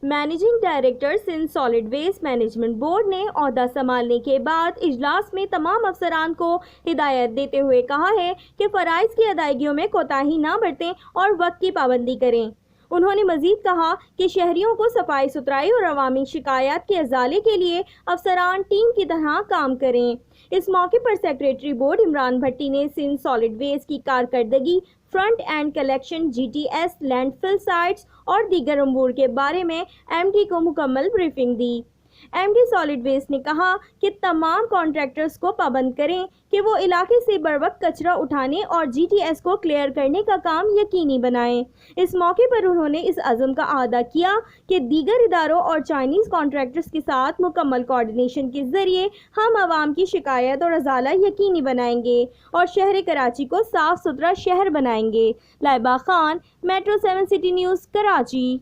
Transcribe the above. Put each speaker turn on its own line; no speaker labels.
Managing director Sindh solid waste management board نے عہدہ سنبھالنے کے بعد اجلاس میں تمام افسران کو ہدایت دیتے ہوئے کہا ہے کہ فرائض کی ادائیگیوں میں کوتاہی نہ برتیں اور وقت کی پابندی کریں۔ انہوں نے مزید کہا کہ شہریوں کو صفائی ستھرائی اور عوامی شکایات کے ازالے کے لیے افسران ٹیم کی طرح کام کریں۔ اس موقع پر سیکریٹری بورڈ عمران بھٹی نے سندھ سالڈ ویسٹ کی کارکردگی، front end collection, G T S, landfill sites اور دیگر امور کے بارے میں ایم ڈی کو مکمل بریفنگ دی۔ ایم ڈی سالڈ ویسٹ نے کہا کہ تمام کانٹریکٹرز کو پابند کریں کہ وہ علاقے سے بروقت کچرا اٹھانے اور جی ٹی ایس کو کلیئر کرنے کا کام یقینی بنائیں۔ اس موقع پر انہوں نے اس عزم کا اعادہ کیا کہ دیگر اداروں اور چائنیز کانٹریکٹرز کے ساتھ مکمل کوآرڈینیشن کے ذریعے ہم عوام کی شکایت اور ازالہ یقینی بنائیں گے اور شہر کراچی کو صاف ستھرا شہر بنائیں گے۔ Laiba Khan, metro 7 city news, Karachi.